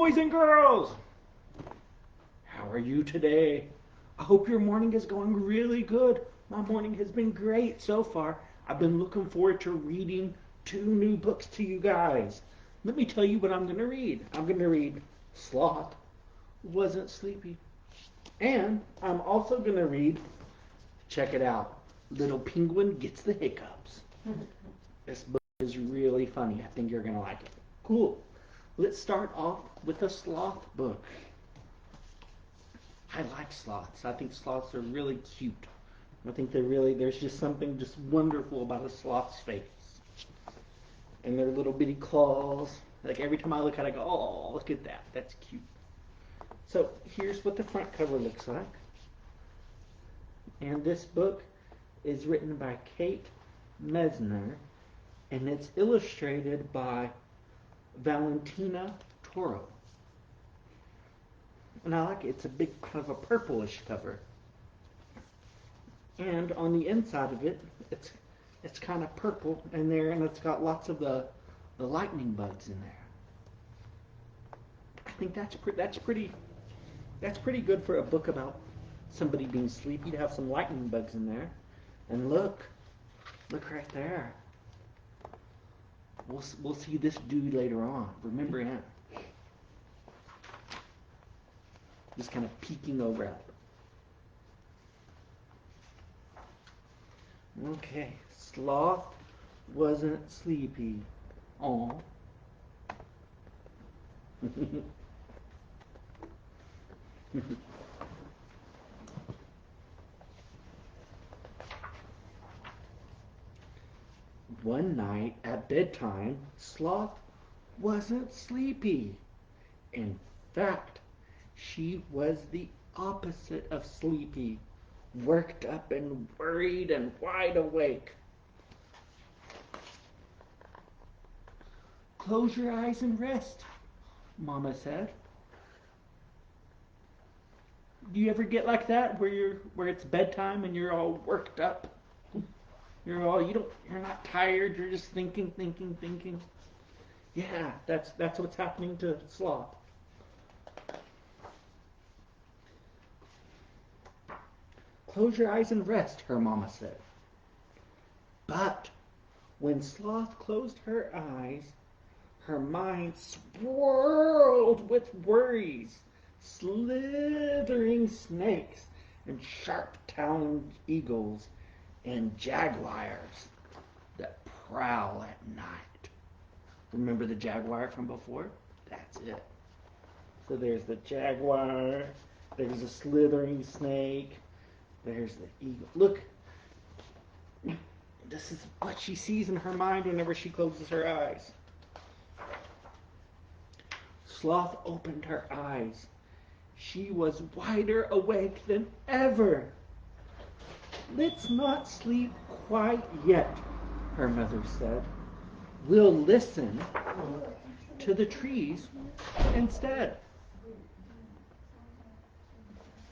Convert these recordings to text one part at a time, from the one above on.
Boys and girls, how are you today? I hope your morning is going really good. My morning has been great so far. I've been looking forward to reading 2 new books to you guys. Let me tell you what I'm going to read. I'm going to read Sloth Wasn't Sleepy. And I'm also going to read, check it out, Little Penguin Gets the Hiccups. This book is really funny. I think you're going to like it. Cool. Let's start off with a sloth book. I like sloths. I think sloths are really cute. I think there's just something just wonderful about a sloth's face. And their little bitty claws. Like every time I look at it, I go, oh, look at that. That's cute. So here's what the front cover looks like. And this book is written by Kate Mesner, and it's illustrated by Valentina Toro. And I like it. It's a big kind of a purplish cover. And on the inside of it, it's kind of purple in there, and it's got lots of the lightning bugs in there. I think that's pretty good for a book about somebody being sleepy to have some lightning bugs in there. And look right there. We'll see this dude later on. Remember him? Just kind of peeking over at them. Okay, Sloth wasn't sleepy. Aw. One night at bedtime, Sloth wasn't sleepy. In fact, she was the opposite of sleepy, worked up and worried and wide awake. Close your eyes and rest, Mama said. Do you ever get like that where it's bedtime and you're all worked up? You're not tired, you're just thinking. Yeah, that's what's happening to Sloth. Close your eyes and rest, her mama said. But when Sloth closed her eyes, her mind swirled with worries, slithering snakes and sharp-taloned eagles and jaguars that prowl at night. Remember the jaguar from before? That's it. So there's the jaguar, there's a slithering snake, there's the eagle. Look, this is what she sees in her mind whenever she closes her eyes. Sloth opened her eyes. She was wider awake than ever. Let's not sleep quite yet, her mother said. We'll listen to the trees instead.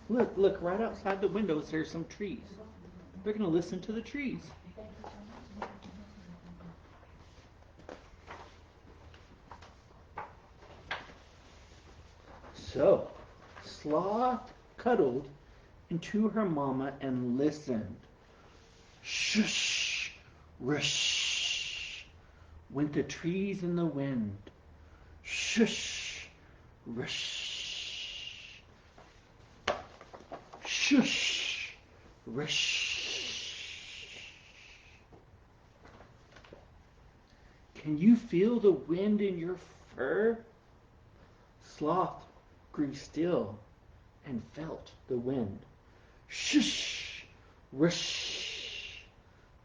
Look, right outside the windows there's some trees. They're going to listen to the trees. So, Sloth cuddled into her mama and listened. Shush, rush, went the trees in the wind. Shush, rush, shush, rush. Can you feel the wind in your fur? Sloth grew still and felt the wind. Shush, rush,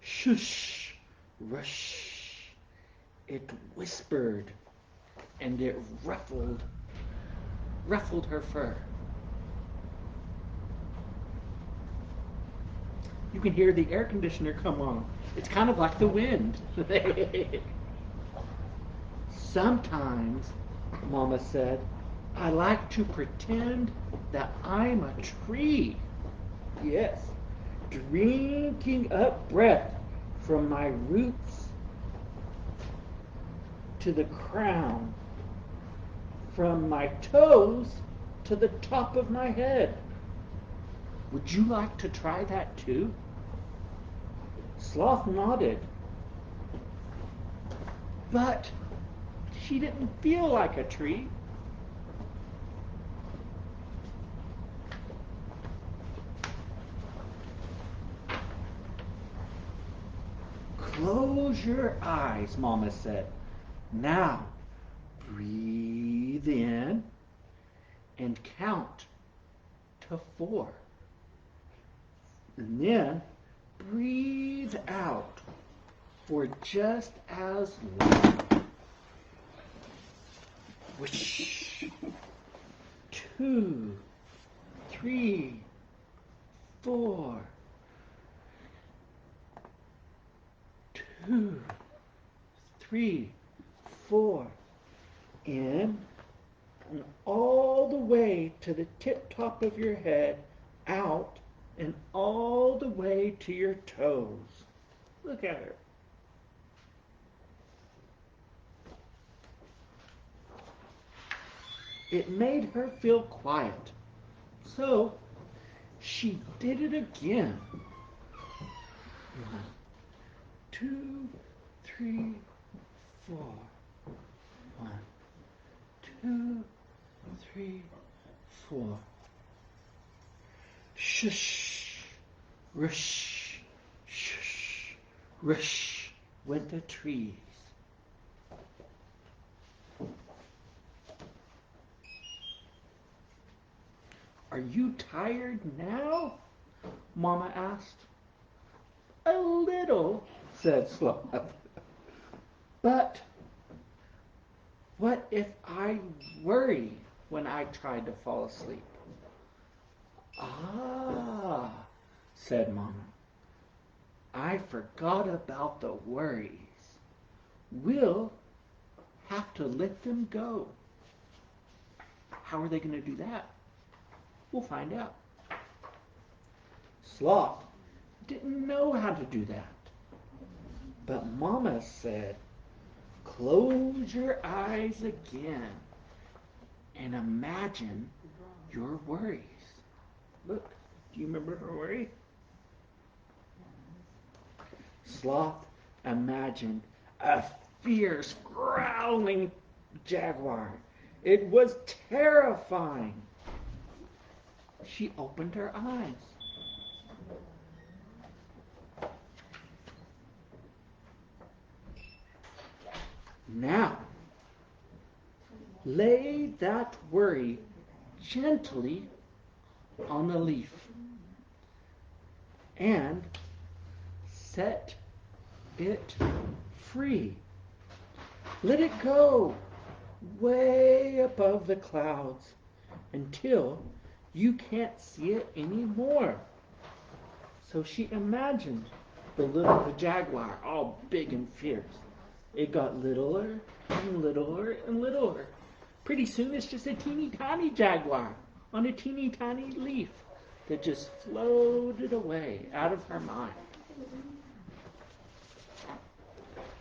shush, rush. It whispered and it ruffled her fur. You can hear the air conditioner come on. It's kind of like the wind. Sometimes, Mama said, I like to pretend that I'm a tree. Yes, drinking up breath from my roots to the crown from my toes to the top of my head. Would you like to try that too? Sloth nodded, but she didn't feel like a tree. Close your eyes, Mama said. Now, breathe in and count to 4. And then breathe out for just as long. Whoosh. 2, 3, 4. 2, 3, 4. In and all the way to the tip top of your head, out and all the way to your toes. Look at her. It made her feel quiet. So she did it again. 1, 2, 3, 4. 1, 2, 3, 4. Shush, rush, shush, rush went the trees. Are you tired now? Mama asked. A little, said Sloth. But what if I worry when I try to fall asleep? Ah, said Mama. I forgot about the worries. We'll have to let them go. How are they going to do that? We'll find out. Sloth didn't know how to do that. But Mama said, close your eyes again and imagine your worries. Look, do you remember her worry? Sloth imagined a fierce, growling jaguar. It was terrifying. She opened her eyes. Now, lay that worry gently on a leaf and set it free. Let it go way above the clouds until you can't see it anymore. So she imagined the jaguar, all big and fierce. It got littler and littler and littler. Pretty soon it's just a teeny tiny jaguar on a teeny tiny leaf that just floated away out of her mind.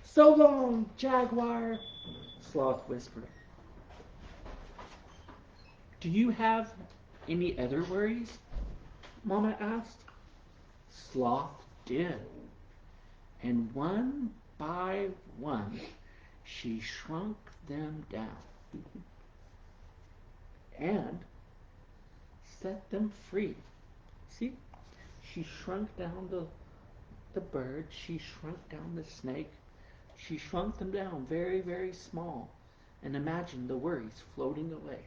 So long, jaguar, Sloth whispered. Do you have any other worries? Mama asked. Sloth did. And one by one, she shrunk them down and set them free. See, she shrunk down the bird, she shrunk down the snake, she shrunk them down very, very small, and imagined the worries floating away.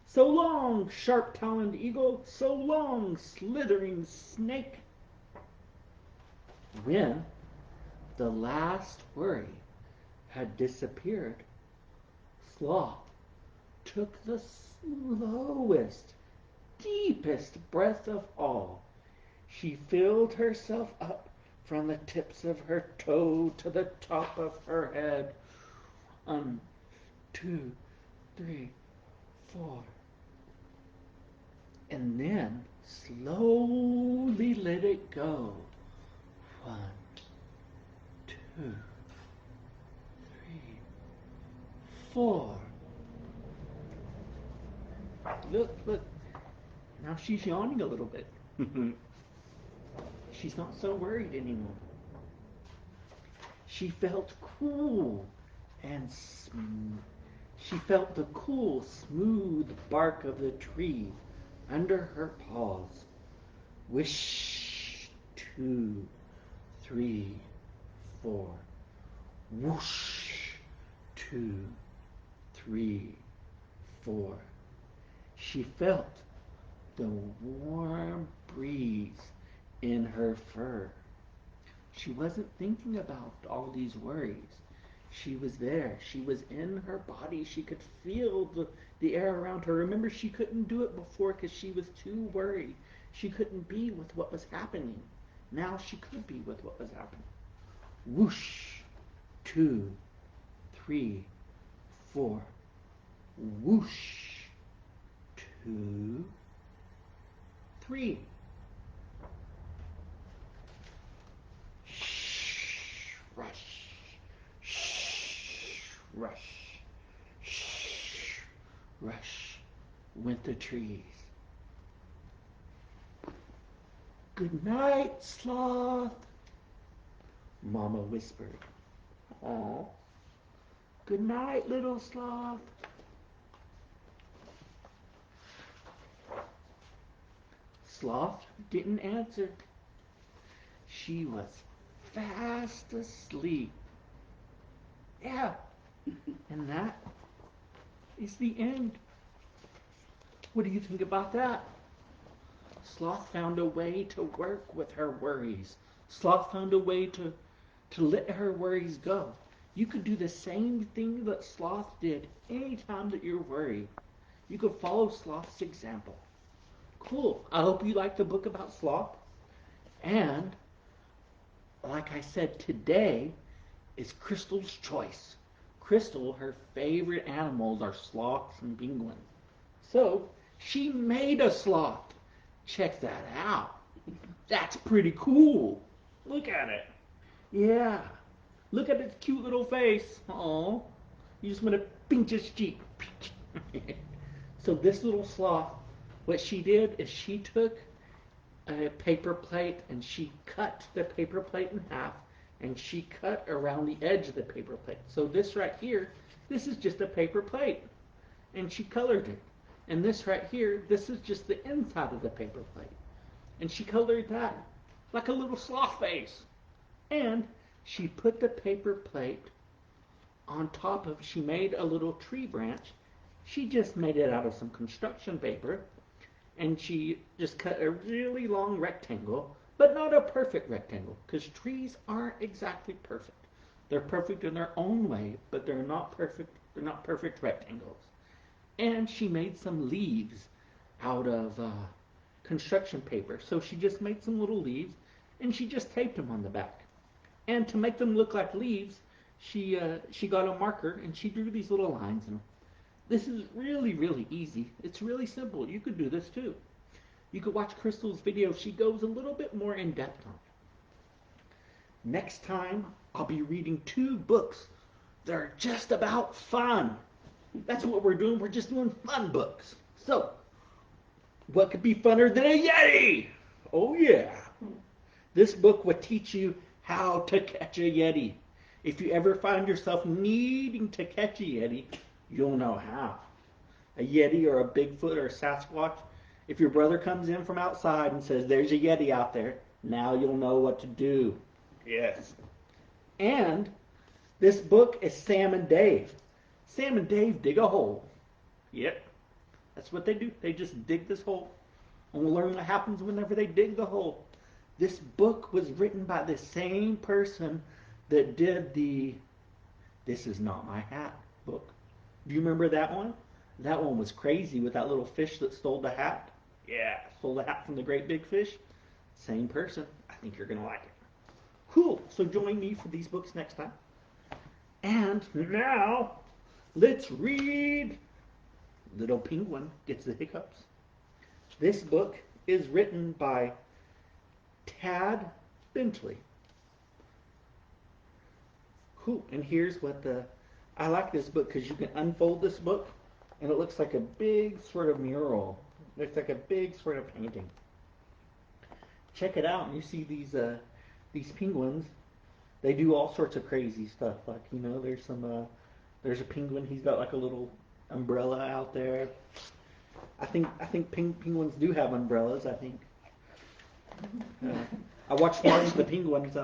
So long, sharp-taloned eagle, so long, slithering snake. When the last worry had disappeared, Sloth took the slowest, deepest breath of all. She filled herself up from the tips of her toe to the top of her head. 1, 2, 3, 4. And then slowly let it go. 1, 2, 3, 4. Look, look. Now she's yawning a little bit. She's not so worried anymore. She felt cool and she felt the cool, smooth bark of the tree under her paws. Wish, 2, 3, 4. Whoosh, 2, 3, 4. She felt the warm breeze in her fur. She wasn't thinking about all these worries. She was there. She was in her body. She could feel the air around her. Remember, she couldn't do it before because she was too worried. She couldn't be with what was happening. Now she could be with what was happening. Whoosh, 2, 3, 4. Whoosh, 2, 3. Rush, rush, rush went the trees. Good night, Sloth, Mama whispered. Aw, good night, little Sloth. Sloth didn't answer. She was fast asleep. Yeah, and that is the end. What do you think about that? Sloth found a way to work with her worries. Sloth found a way to let her worries go. You could do the same thing that Sloth did anytime that you're worried. You could follow Sloth's example. Cool. I hope you like the book about Sloth. And like I said, today is Crystal's choice. Crystal, her favorite animals are sloths and penguins. So she made a sloth. Check that out. That's pretty cool. Look at it. Yeah. Look at its cute little face. Oh, you just want to pinch its cheek. So this little sloth, what she did is she took a paper plate and she cut the paper plate in half and she cut around the edge of the paper plate. So this right here, this is just a paper plate and she colored it. And this right here, this is just the inside of the paper plate. And she colored that like a little sloth face. And she put the paper plate on top of, she made a little tree branch. She just made it out of some construction paper. And she just cut a really long rectangle, but not a perfect rectangle, because trees aren't exactly perfect. They're perfect in their own way, but they're not perfect. They're not perfect rectangles. And she made some leaves out of construction paper. So she just made some little leaves, and she just taped them on the back. And to make them look like leaves, she got a marker and she drew these little lines in them. This is really, really easy. It's really simple. You could do this too. You could watch Crystal's video. She goes a little bit more in depth on it. Next time, I'll be reading 2 books that are just about fun. That's what we're doing. We're just doing fun books. So, what could be funner than a Yeti? Oh yeah. This book will teach you how to catch a Yeti. If you ever find yourself needing to catch a Yeti, you'll know how. A Yeti or a Bigfoot or a Sasquatch, if your brother comes in from outside and says, there's a Yeti out there, now you'll know what to do. Yes. And this book is Sam and Dave. Sam and Dave dig a hole. Yep. That's what they do. They just dig this hole. And we'll learn what happens whenever they dig the hole. This book was written by the same person that did the This Is Not My Hat book. Do you remember that one? That one was crazy with that little fish that stole the hat. Yeah, stole the hat from the great big fish. Same person. I think you're going to like it. Cool. So join me for these books next time. And now, let's read Little Penguin Gets the Hiccups. This book is written by Tad Bentley. Cool. And here's what I like this book because you can unfold this book and it looks like a big sort of mural. Looks like a big sort of painting. Check it out, and you see these penguins. They do all sorts of crazy stuff. Like there's a penguin. He's got like a little umbrella out there. I think penguins do have umbrellas. I think. I watched March the Penguins.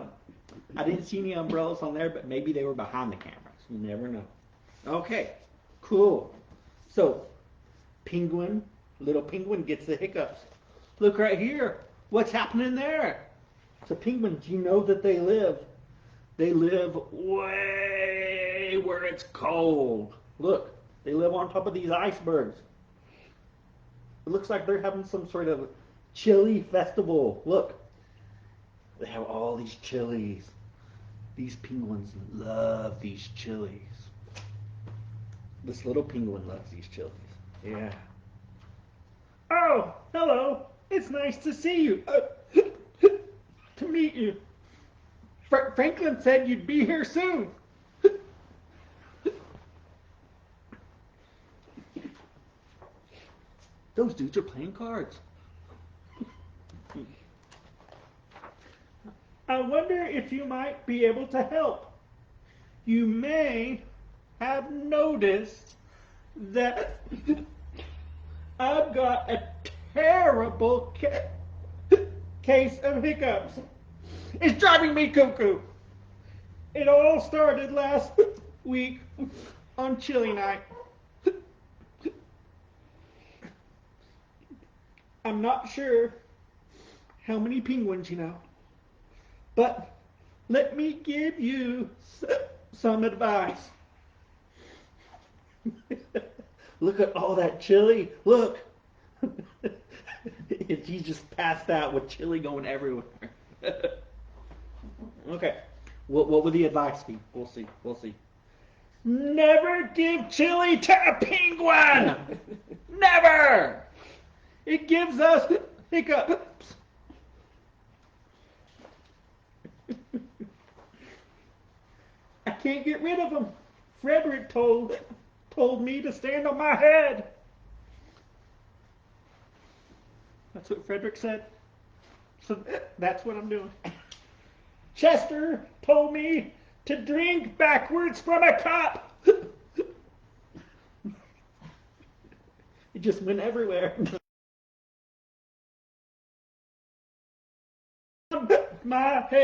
I didn't see any umbrellas on there, but maybe they were behind the cameras. You never know. Okay, cool. So, penguin, little penguin gets the hiccups. Look right here. What's happening there? So penguins, you know that they live. They live way where it's cold. Look, they live on top of these icebergs. It looks like they're having some sort of chili festival. Look, they have all these chilies. These penguins love these chilies. This little penguin loves these chilies. Yeah. Oh, hello. It's nice to see you. To meet you. Franklin said you'd be here soon. Those dudes are playing cards. I wonder if you might be able to help. You may have noticed that I've got a terrible case of hiccups. It's driving me cuckoo. It all started last week on chili night. I'm not sure how many penguins you know, but let me give you some advice. Look at all that chili. Look. He's just passed out with chili going everywhere. Okay. What would the advice be? We'll see. We'll see. Never give chili to a penguin! Never! It gives us hiccups. I can't get rid of them. Frederick told me to stand on my head. That's what Frederick said. So that's what I'm doing. Chester told me to drink backwards from a cup. It just went everywhere. My head.